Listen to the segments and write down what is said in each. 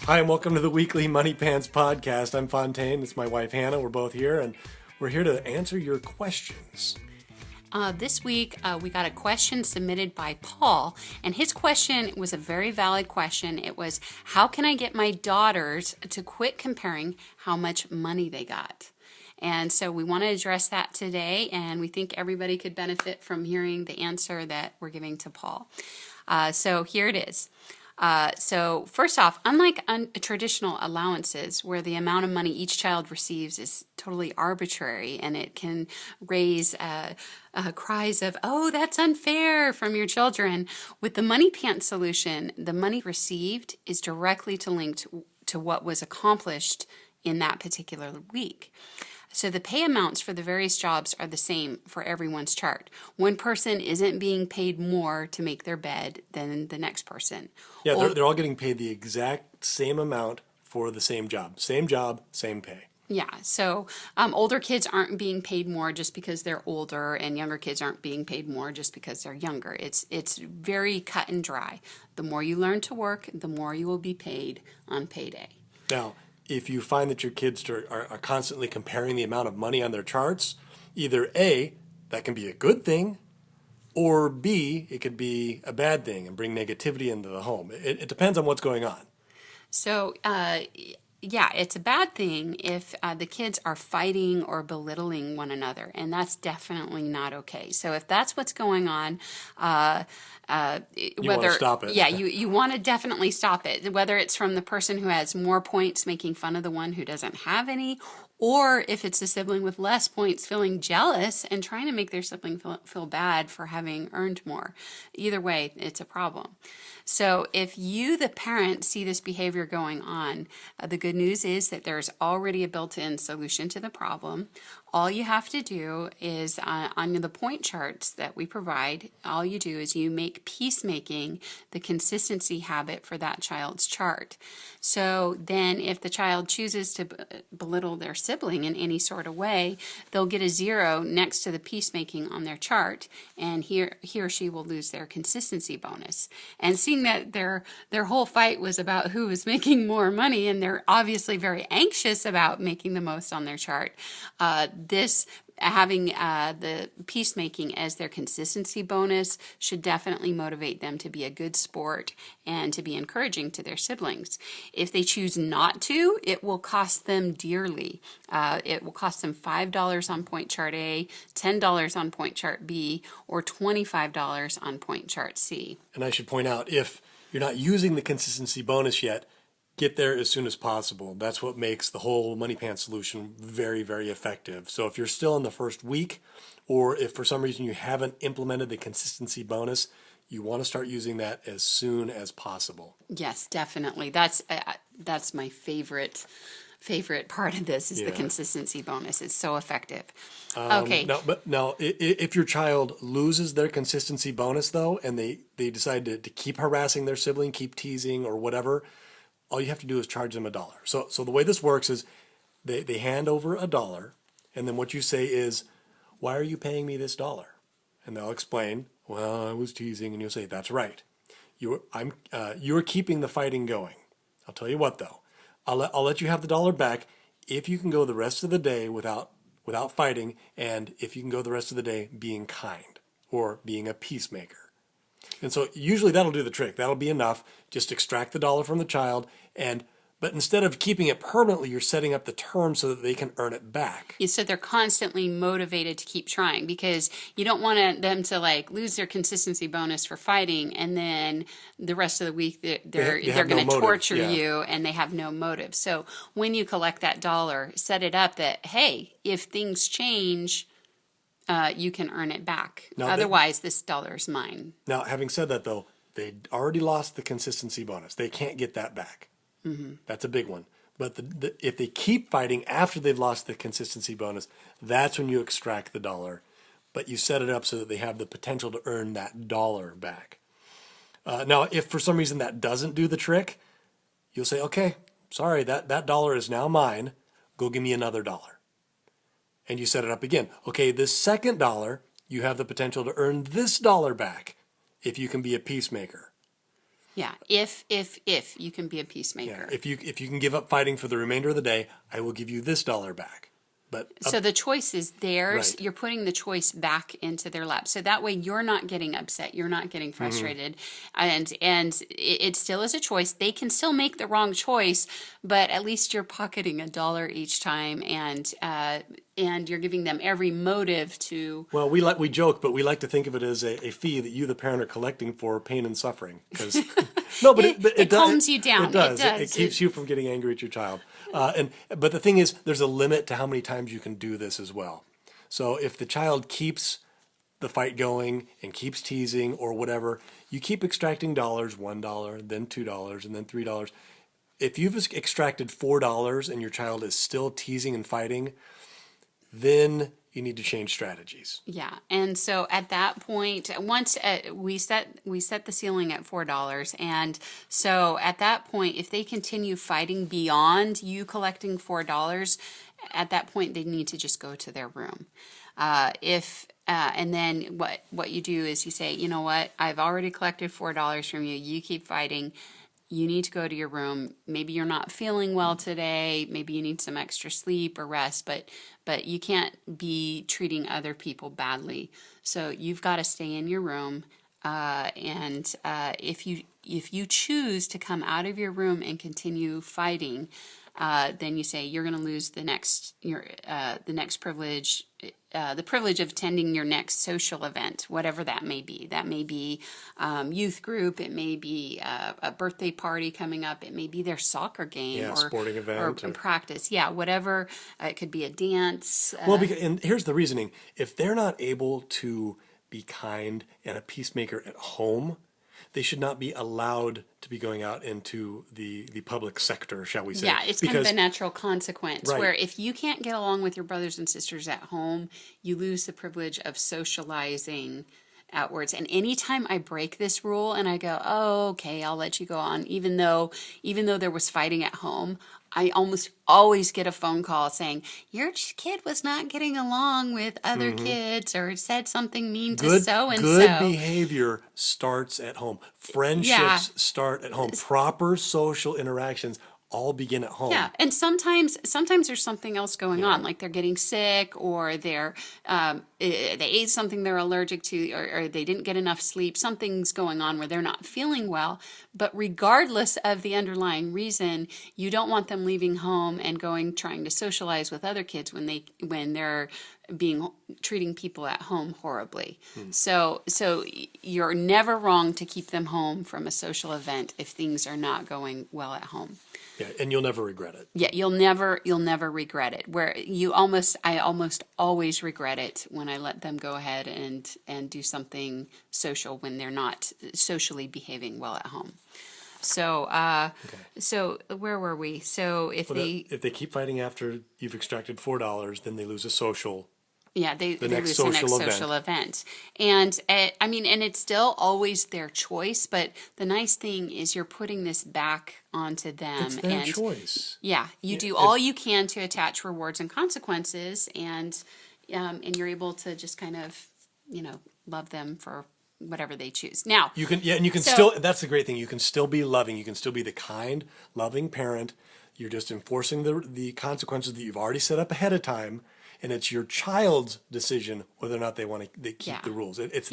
Hi, and welcome to the weekly Moneypants podcast. I'm Phontaine. It's my wife, Hannah. We're both here, and we're here to answer your questions. This week, we got a question submitted by Paul, and his question was a very valid question. It was, how can I get my daughters to quit comparing how much money they got? And so we want to address that today, and we think everybody could benefit from hearing the answer that we're giving to Paul. So here it is. So first off, unlike traditional allowances where the amount of money each child receives is totally arbitrary and it can raise cries of, oh, that's unfair from your children, with the Moneypants solution, the money received is directly linked to what was accomplished in that particular week. So the pay amounts for the various jobs are the same for everyone's chart. One person isn't being paid more to make their bed than the next person. Yeah, they're all getting paid the exact same amount for the same job. Same job, same pay. Yeah, so older kids aren't being paid more just because they're older, and younger kids aren't being paid more just because they're younger. It's very cut and dry. The more you learn to work, the more you will be paid on payday. Now, if you find that your kids are constantly comparing the amount of money on their charts, either A, that can be a good thing, or B, it could be a bad thing and bring negativity into the home. It depends on what's going on. So, yeah, it's a bad thing if the kids are fighting or belittling one another, and that's definitely not okay. So if that's what's going on, You want to stop it. Yeah, you want to definitely stop it. Whether it's from the person who has more points making fun of the one who doesn't have any, or if it's a sibling with less points feeling jealous and trying to make their sibling feel bad for having earned more. Either way, it's a problem. So if you, the parent, see this behavior going on, the good news is that there's already a built-in solution to the problem. All you have to do is, on the point charts that we provide, all you do is you make peacemaking the consistency habit for that child's chart. So then if the child chooses to belittle their sibling in any sort of way, they'll get a 0 next to the peacemaking on their chart, and he or she will lose their consistency bonus. And seeing that their whole fight was about who was making more money, and they're obviously very anxious about making the most on their chart, this having the peacemaking as their consistency bonus should definitely motivate them to be a good sport and to be encouraging to their siblings. If they choose not to, it will cost them dearly. It will cost them $5 on point chart A, $10 on point chart B, or $25 on point chart C. And I should point out, if you're not using the consistency bonus yet, get there as soon as possible. That's what makes the whole Moneypants solution very, very effective. So if you're still in the first week, or if for some reason you haven't implemented the consistency bonus, you want to start using that as soon as possible. Yes, definitely. That's my favorite part of this is the consistency bonus. It's so effective. Okay. Now, if your child loses their consistency bonus, though, and they decide to keep harassing their sibling, keep teasing or whatever, all you have to do is charge them $1. So the way this works is they hand over $1, and then what you say is, why are you paying me this $1? And they'll explain, well, I was teasing, and you'll say, that's right. You're keeping the fighting going. I'll tell you what, though. I'll let you have the $1 back if you can go the rest of the day without fighting, and if you can go the rest of the day being kind or being a peacemaker. And so usually that'll do the trick. That'll be enough. Just extract the $1 from the child, but instead of keeping it permanently, you're setting up the term so that they can earn it back. Yeah, so they're constantly motivated to keep trying, because you don't want them to lose their consistency bonus for fighting, and then the rest of the week they're going to torture you, and they have no motive. So when you collect that $1, set it up that, hey, if things change, you can earn it back. Now, otherwise, this $1 is mine. Now, having said that, though, they already lost the consistency bonus. They can't get that back. Mm-hmm. That's a big one. But if they keep fighting after they've lost the consistency bonus, that's when you extract the $1. But you set it up so that they have the potential to earn that $1 back. Now, if for some reason that doesn't do the trick, you'll say, okay, sorry, that $1 is now mine. Go give me another $1. And you set it up again. Okay, this second $1, you have the potential to earn this $1 back if you can be a peacemaker. Yeah. If you can be a Yeah, peacemaker. if you can give up fighting for the remainder of the day, I will give you this dollar back. But So the choice is theirs. Right. You're putting the choice back into their lap. So that way you're not getting upset. You're not getting frustrated. And it still is a choice. They can still make the wrong choice, but at least you're pocketing $1 each time, and you're giving them every motive to. well, we joke, but we like to think of it as a fee that you, the parent, are collecting for pain and suffering. Because no, but It calms you down. It does. It does. It keeps you from getting angry at your child. But the thing is, there's a limit to how many times you can do this as well. So if the child keeps the fight going and keeps teasing or whatever, you keep extracting dollars, $1, then $2, and then $3. If you've extracted $4 and your child is still teasing and fighting, then you need to change strategies. Yeah, and so at that point, once we set the ceiling at $4, and so at that point, if they continue fighting beyond you collecting $4, at that point they need to just go to their room. And then what you do is you say, you know what, I've already collected $4 from you. You keep fighting. You need to go to your room. Maybe you're not feeling well today. Maybe you need some extra sleep or rest, but you can't be treating other people badly. So you've got to stay in your room. And if you choose to come out of your room and continue fighting, then you say you're going to lose the next privilege. The privilege of attending your next social event, whatever that may be. That may be youth group. It may be a birthday party coming up. It may be their soccer game or sporting event or practice. Yeah, whatever. It could be a dance. And here's the reasoning. If they're not able to be kind and a peacemaker at home, they should not be allowed to be going out into the public sector, shall we say. Yeah, it's kind of a natural consequence Right. where if you can't get along with your brothers and sisters at home, you lose the privilege of socializing outwards. And anytime I break this rule and I go, oh, okay, I'll let you go on, even though there was fighting at home, I almost always get a phone call saying, your kid was not getting along with other kids or said something mean to so-and-so. Good behavior starts at home. Friendships start at home. Proper social interactions all begin at home. Yeah, and sometimes there's something else going on, like they're getting sick, or they ate something they're allergic to, or they didn't get enough sleep. Something's going on where they're not feeling well. But regardless of the underlying reason, you don't want them leaving home and trying to socialize with other kids when they're treating people at home horribly. So you're never wrong to keep them home from a social event if things are not going well at home. Yeah, and you'll never regret it. Yeah, you'll never regret it. I almost always regret it when I let them go ahead and do something social when they're not socially behaving well at home. So, so where were we? So if they keep fighting after you've extracted $4, then they lose a social. Yeah, they next lose the social next social event. And and it's still always their choice, but the nice thing is you're putting this back onto them. It's their choice. Yeah, you do all you can to attach rewards and consequences, and you're able to just kind of, love them for whatever they choose. Now, You can still, that's the great thing. You can still be loving. You can still be the kind, loving parent. You're just enforcing the consequences that you've already set up ahead of time. And it's your child's decision whether or not they keep the rules. It's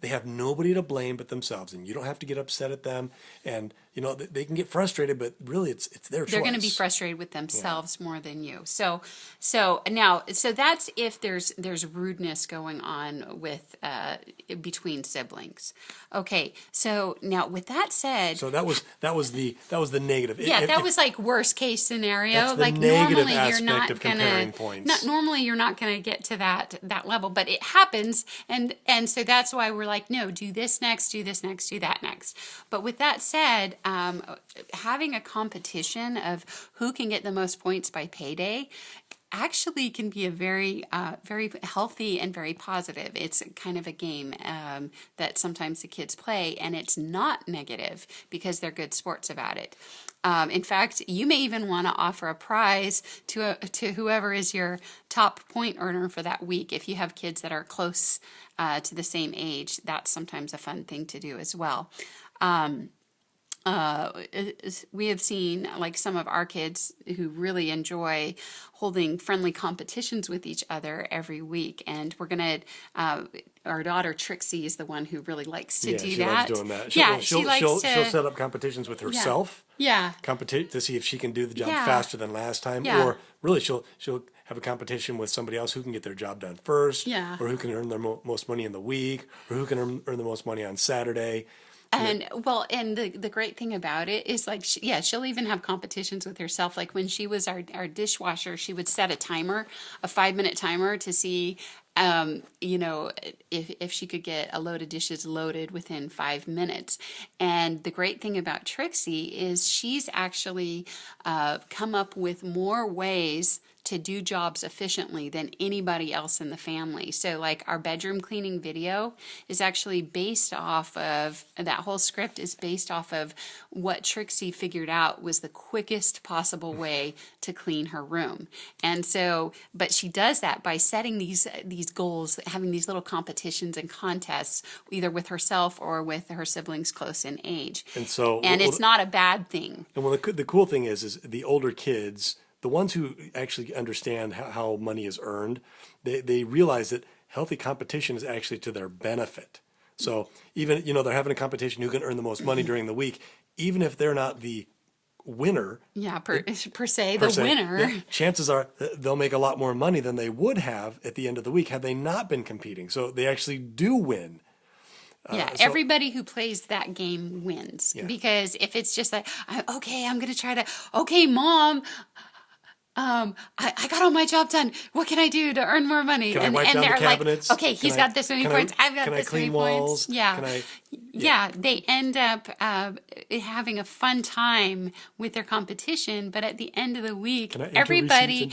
they have nobody to blame but themselves, and you don't have to get upset at them. And they can get frustrated, but really it's their choice. They're going to be frustrated with themselves more than you. So that's if there's rudeness going on with between siblings. Okay, so now with that said, so that was the negative. Yeah, that was like worst case scenario. That's the like negative normally aspect you're not of gonna comparing points. normally you're not gonna get to that level, but it happens, and so that's why we're like, no, do this next, do this next, do that next. But with that said, having a competition of who can get the most points by payday actually can be a very, very healthy and very positive. It's kind of a game that sometimes the kids play, and it's not negative because they're good sports about it. In fact, you may even want to offer a prize to whoever is your top point earner for that week. If you have kids that are close to the same age, that's sometimes a fun thing to do as well. we have seen like some of our kids who really enjoy holding friendly competitions with each other every week. And we're going to, our daughter Trixie is the one who really likes to Yeah, do she that. loves doing that. Yeah, she likes to. She'll set up competitions with herself. Yeah. To see if she can do the job Yeah. faster than last time, Yeah. or really she'll have a competition with somebody else who can get their job done first, Yeah. or who can earn their most money in the week, or who can earn the most money on Saturday. And well, and the great thing about it is like, she'll even have competitions with herself. Like when she was our dishwasher, she would set a timer, a 5-minute timer to see, if she could get a load of dishes loaded within 5 minutes. And the great thing about Trixie is she's actually come up with more ways to do jobs efficiently than anybody else in the family. So like our bedroom cleaning video is actually based off of, that whole script is based off of what Trixie figured out was the quickest possible way to clean her room. And so, but she does that by setting these goals, having these little competitions and contests, either with herself or with her siblings close in age. And it's not a bad thing. And well, the cool thing is the older kids, the ones who actually understand how money is earned, they realize that healthy competition is actually to their benefit. So even, they're having a competition who can earn the most money during the week, even if they're not the winner. Yeah, per se, the winner. Yeah, chances are they'll make a lot more money than they would have at the end of the week had they not been competing. So they actually do win. Everybody who plays that game wins. Yeah. Because if it's just like, okay, I'm going to try to, okay, Mom, I got all my job done. What can I do to earn more money? Can I wipe down the cabinets? Like, okay, he's got this many points. I've got this many walls? points. Yeah. Yeah, they end up having a fun time with their competition, but at the end of the week, everybody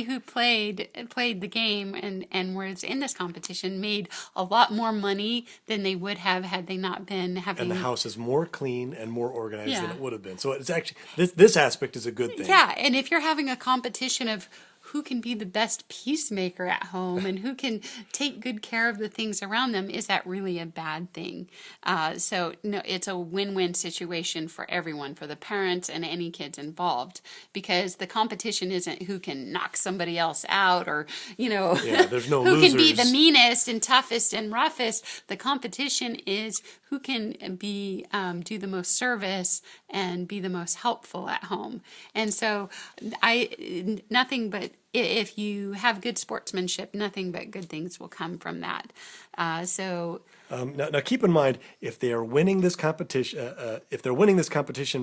who played the game and was in this competition made a lot more money than they would have had they not been having. And the house is more clean and more organized than it would have been. So it's actually this aspect is a good thing. Yeah, and if you're having a competition of who can be the best peacemaker at home and who can take good care of the things around them, is that really a bad thing? So no, it's a win-win situation for everyone, for the parents and any kids involved, because the competition isn't who can knock somebody else out or, there's no who losers. can be the meanest and toughest and roughest. The competition is who can be do the most service and be the most helpful at home. And so nothing but, if you have good sportsmanship, nothing but good things will come from that. Now keep in mind, if they are winning this competition,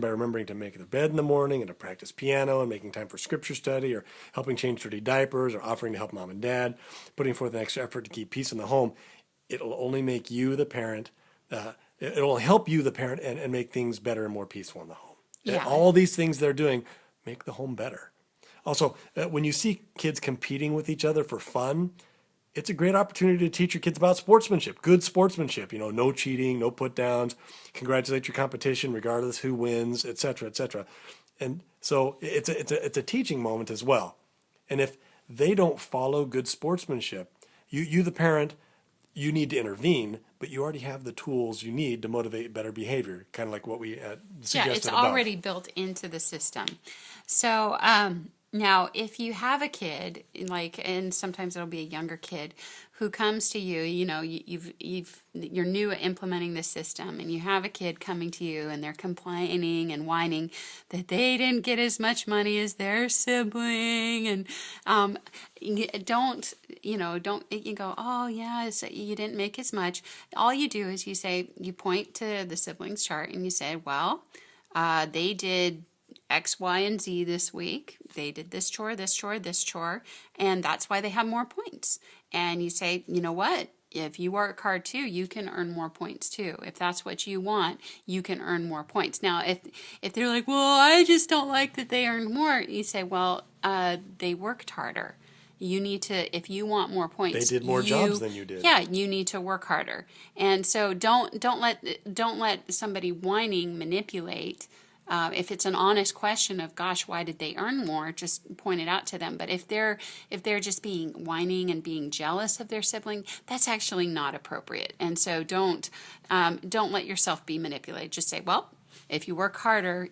by remembering to make their bed in the morning and to practice piano and making time for scripture study or helping change dirty diapers or offering to help mom and dad, putting forth an extra effort to keep peace in the home, it'll only make you the parent. It'll help you, the parent, and make things better and more peaceful in the home. Yeah. All these things they're doing make the home better. Also, when you see kids competing with each other for fun, it's a great opportunity to teach your kids about sportsmanship, good sportsmanship, no cheating, no put downs, congratulate your competition regardless who wins, et cetera, et cetera. And so it's a teaching moment as well. And if they don't follow good sportsmanship, you the parent, you need to intervene, but you already have the tools you need to motivate better behavior, kind of like what we suggested above. Yeah, it's already built into the system. So, now, if you have a kid, and sometimes it'll be a younger kid who comes to you, you're new at implementing this system, and you have a kid coming to you, and they're complaining and whining that they didn't get as much money as their sibling, and don't you go, oh yeah, so you didn't make as much. All you do is you point to the siblings chart, and you say, well, they did X, Y, and Z this week. They did this chore, this chore, this chore, and that's why they have more points. And you say, you know what? If you work hard too, you can earn more points too. If that's what you want, you can earn more points. Now, if they're like, well, I just don't like that they earned more, you say, well, they worked harder. You need to, if you want more points, they did more jobs than you did. Yeah, you need to work harder. And so don't let somebody whining manipulate. If it's an honest question of, gosh, why did they earn more? Just point it out to them. But if they're just being whining and being jealous of their sibling, that's actually not appropriate. And so don't let yourself be manipulated. Just say, well, if you work harder.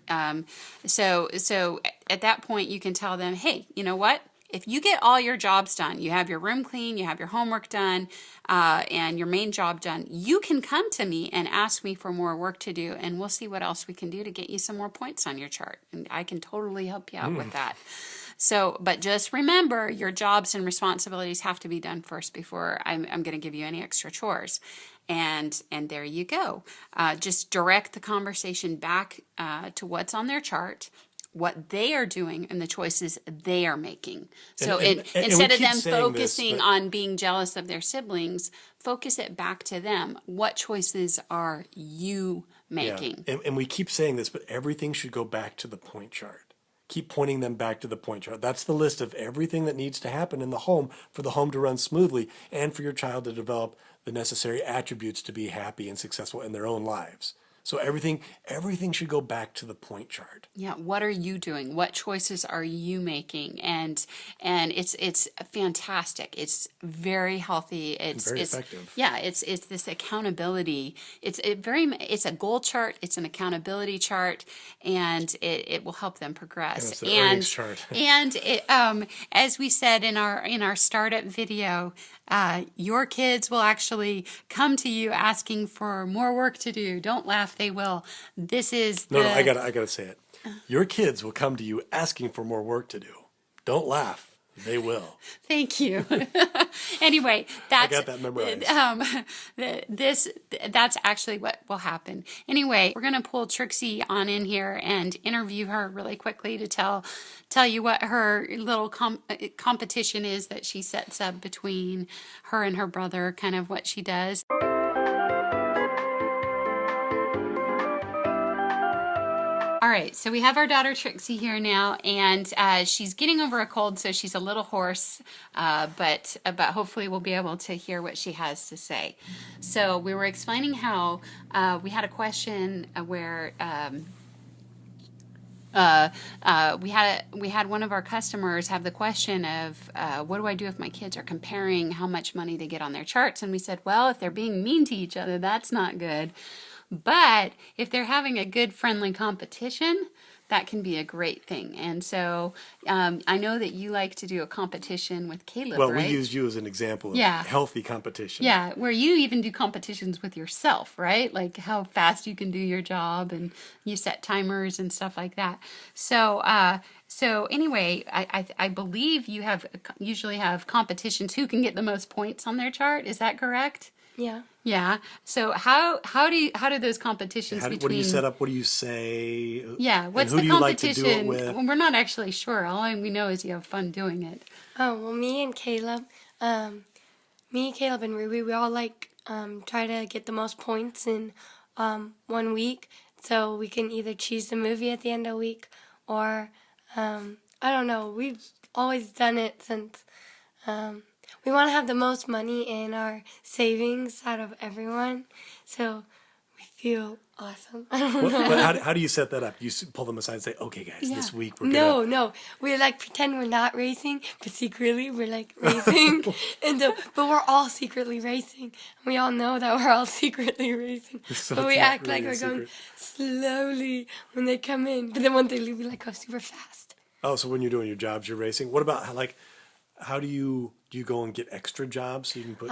So at that point, you can tell them, hey, you know what? If you get all your jobs done, you have your room clean, you have your homework done, and your main job done, you can come to me and ask me for more work to do, and we'll see what else we can do to get you some more points on your chart. And I can totally help you out with that. So, but just remember, your jobs and responsibilities have to be done first before I'm going to give you any extra chores. And there you go. Just direct the conversation back to what's on their chart, what they are doing, and the choices they are making. So instead of them focusing on being jealous of their siblings, focus it back to them. What choices are you making? Yeah. And we keep saying this, but everything should go back to the point chart. Keep pointing them back to the point chart. That's the list of everything that needs to happen in the home for the home to run smoothly and for your child to develop the necessary attributes to be happy and successful in their own lives. So everything should go back to the point chart. Yeah, what are you doing? What choices are you making? And it's fantastic. It's very healthy. It's very effective. Yeah, it's this accountability. It's a goal chart. It's an accountability chart, and it will help them progress. And it's the earnings chart. And as we said in our startup video, your kids will actually come to you asking for more work to do. Don't laugh, they will. This is No, I gotta say it. Your kids will come to you asking for more work to do. Don't laugh. They will. Thank you. Anyway, I got that memorized. That's actually what will happen. Anyway, we're going to pull Trixie on in here and interview her really quickly to tell you what her little competition is that she sets up between her and her brother, kind of what she does. All right, so we have our daughter Trixie here now, and she's getting over a cold, so she's a little hoarse, but hopefully we'll be able to hear what she has to say. So we were explaining how we had a question where we had one of our customers have the question of what do I do if my kids are comparing how much money they get on their charts? And we said, well, if they're being mean to each other, that's not good. But if they're having a good, friendly competition, that can be a great thing. And so I know that you like to do a competition with Caleb, well, right? we used you as an example of healthy competition. Yeah, where you even do competitions with yourself, right? Like how fast you can do your job, and you set timers and stuff like that. So anyway, I believe you usually have competitions who can get the most points on their chart. Is that correct? Yeah. Yeah. So how do those competitions between... What do you set up? What do you say? Yeah. What's and who the do you competition? like to do it with? Well, we're not actually sure. All we know is you have fun doing it. Oh, well, me and Caleb and Ruby, we all try to get the most points in 1 week, so we can either choose the movie at the end of the week, or I don't know. We've always done it since we want to have the most money in our savings out of everyone, so we feel awesome. I don't know. But how do you set that up? You pull them aside and say, okay, guys, this week we're going to... No. We pretend we're not racing, but secretly we're racing. But we're all secretly racing. We all know that we're all secretly racing. So but we act really like we're going slowly when they come in. But then when they leave, we go super fast. Oh, so when you're doing your jobs, you're racing. What about, how do you go and get extra jobs so you can put...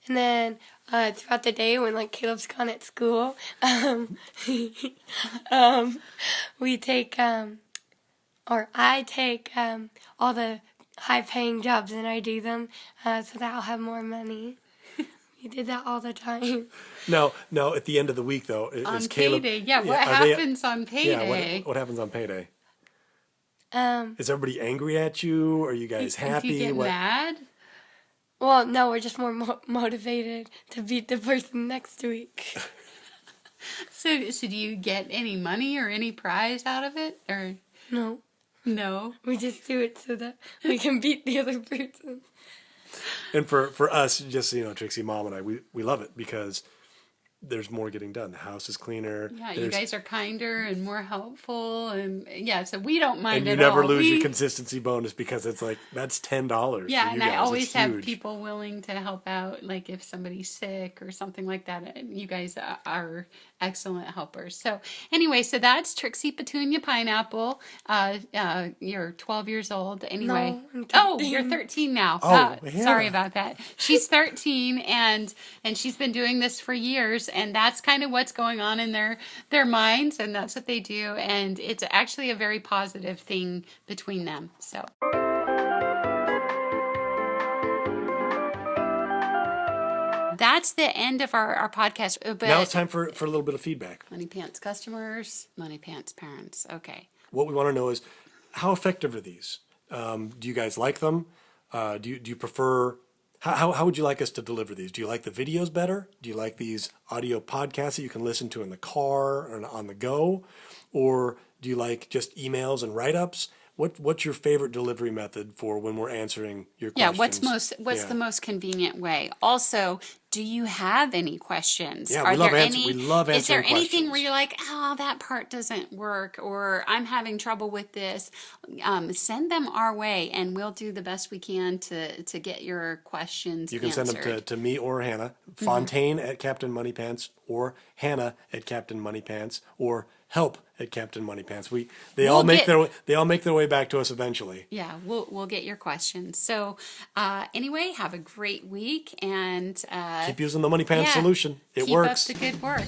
And then throughout the day when Caleb's gone at school, we take or I take all the high-paying jobs and I do them so that I'll have more money. We did that all the time. No. At the end of the week, though, on is Caleb... payday. Yeah, what happens on payday? Yeah, what happens on payday? Is everybody angry at you? Are you guys happy? Do you get mad? Well, no, we're just more motivated to beat the person next week. So do you get any money or any prize out of it? Or no. We just do it so that we can beat the other person. And for us, just Trixie, Mom, and I, we love it because there's more getting done. The house is cleaner. Yeah, you guys are kinder and more helpful, and so we don't mind at all. And you never lose your consistency bonus because it's that's $10. Yeah, and I always have huge. people willing to help out, if somebody's sick or something like that. And you guys are excellent helpers. So anyway, so that's Trixie Petunia Pineapple. You're 12 years old. Anyway. No, I'm Oh, 13. you're 13 now. Oh, Sorry Hannah. about that. She's 13 and she's been doing this for years, and that's kind of what's going on in their minds, and that's what they do, and it's actually a very positive thing between them. So that's the end of our podcast. But Now it's time for a little bit of feedback. Money Pants customers, Money Pants parents. Okay. What we want to know is, how effective are these? Do you guys like them? Do you prefer? How would you like us to deliver these? Do you like the videos better? Do you like these audio podcasts that you can listen to in the car or on the go? Or do you like just emails and write-ups? What's your favorite delivery method for when we're answering your Yeah, questions? what's the most convenient way? Also, do you have any questions? Yeah, Are we love there answer- any? we love Is there answering anything where questions. you're like, oh, that part doesn't work, or I'm having trouble with this? Send them our way, and we'll do the best we can to get your questions You can answered. send them to me or Hannah, Phontaine at Captain Moneypants, or Hannah at Captain Moneypants, or help at Captain Moneypants. They all make their way back to us eventually. Yeah, we'll get your questions. So anyway, have a great week, and Keep using the Moneypants Solution. It keep works. up the good work.